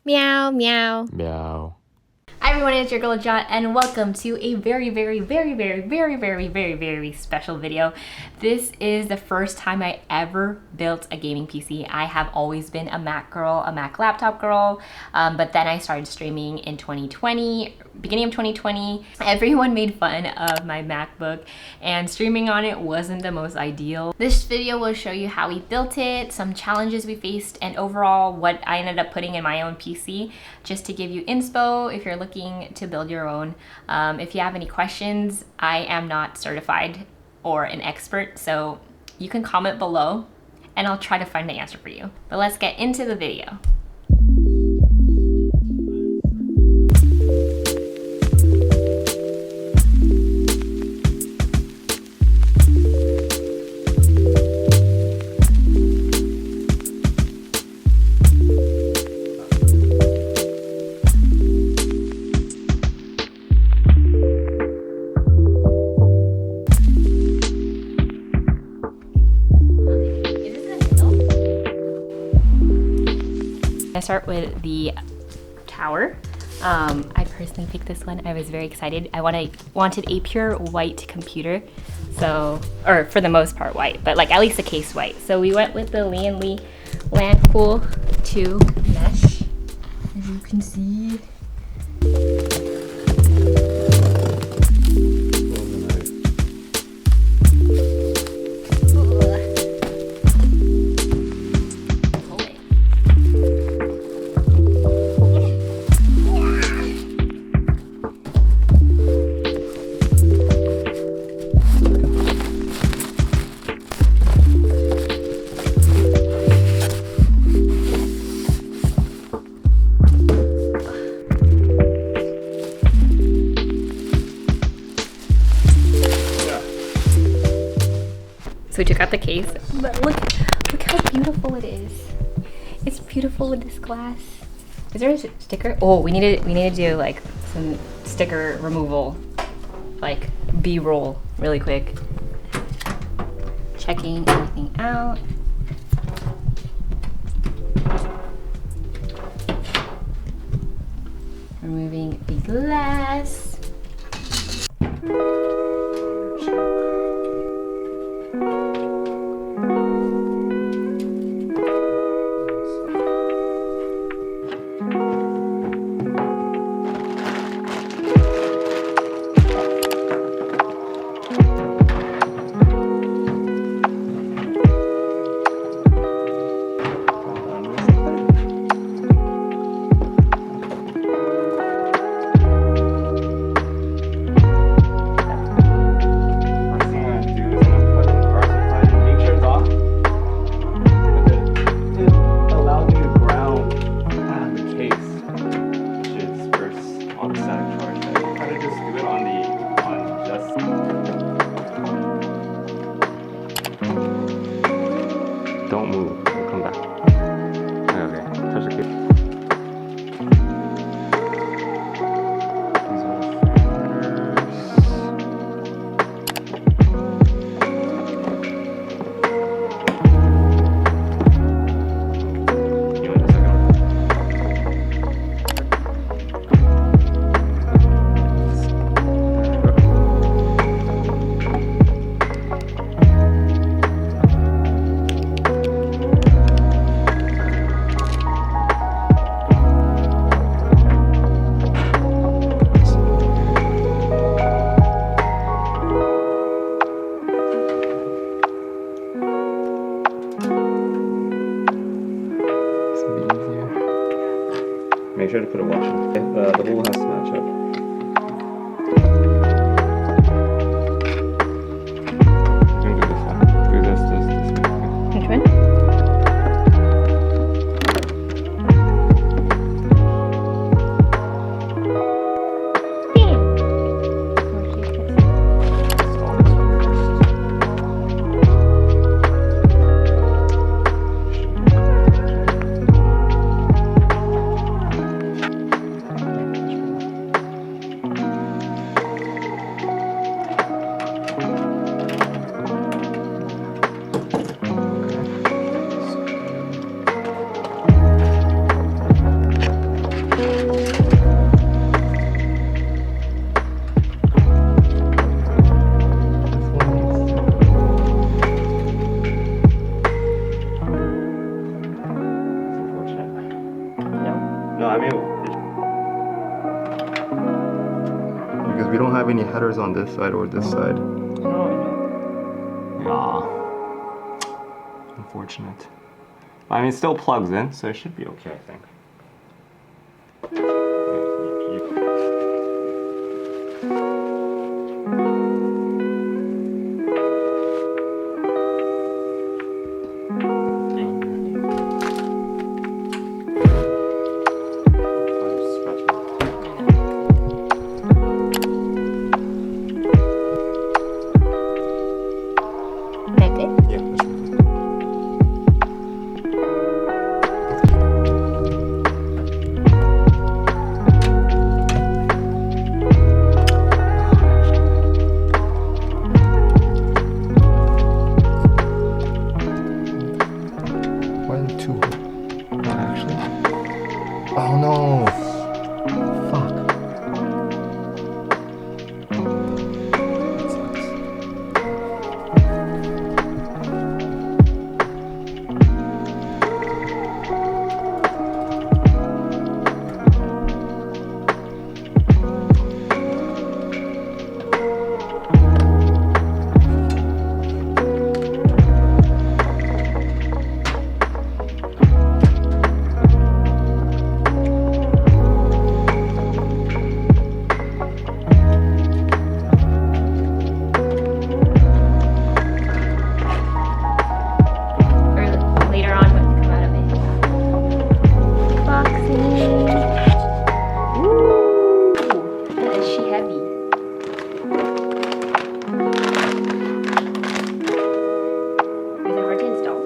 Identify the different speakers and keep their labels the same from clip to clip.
Speaker 1: Meow, meow.
Speaker 2: Meow.
Speaker 1: Hi everyone, it's your girl Jot, and welcome to a very special video. This is the first time I ever built a gaming PC. I have always been a Mac girl, a Mac laptop girl, but then I started streaming in 2020, beginning of 2020. Everyone made fun of my MacBook, and streaming on it wasn't the most ideal. This video will show you how we built it, some challenges we faced, and overall what I ended up putting in my own PC, just to give you inspo if you're looking to build your own. If you have any questions, I am not certified or an expert, so you can comment below and I'll try to find the answer for you. But let's get into the video. I start with the tower. I personally picked this one. I was very excited. I wanted a pure white computer, so, or for the most part white, but like at least the case white. So we went with the Lian Cool 2 mesh, as you can see. So we took out the case, but look how beautiful it is. It's beautiful with this glass. Is there a sticker? Oh, we need to do like some sticker removal, like B-roll really quick. Checking everything out. Removing the glass.
Speaker 2: Don't move. We'll come back. Okay. Touch the case. You want the second one? Make sure to put a watch in. The hole has to match up. You can do this one. Do this.
Speaker 1: Which one?
Speaker 2: have any headers on this side or this side. Ah, unfortunate. I mean, it still plugs in, so it should be okay, I think.
Speaker 1: That's it?
Speaker 2: Yeah, that should be good. Why is it two? Actually. Oh no! Fuck. That sucks.
Speaker 1: Or later on what to come out of it. Boxing. Ooh, is she heavy? Is it hard to install?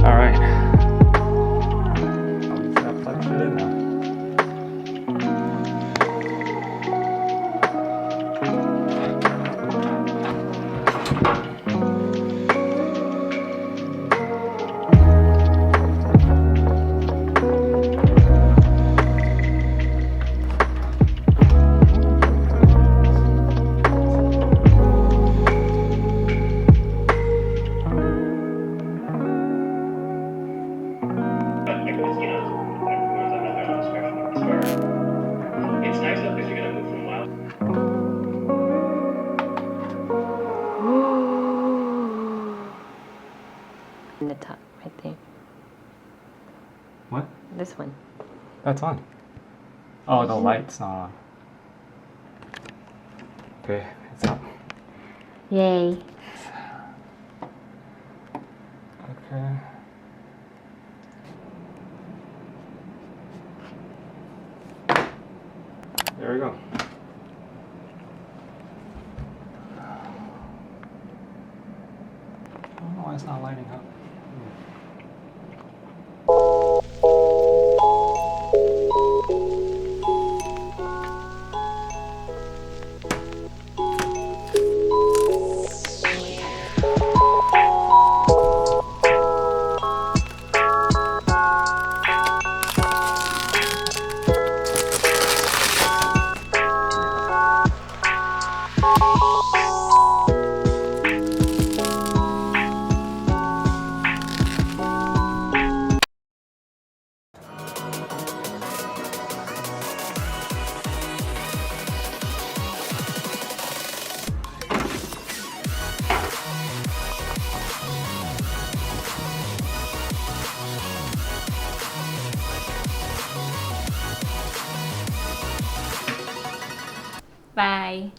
Speaker 2: Alright. I'll just have plug shit in now.
Speaker 3: It's nice though because you're gonna move from wild.
Speaker 1: In the top, right there.
Speaker 2: What?
Speaker 1: This one.
Speaker 2: That's on. Oh, the light's not on. Okay, it's up.
Speaker 1: Yay.
Speaker 2: Okay. There we go. I don't know why it's not lighting up.
Speaker 1: Bye.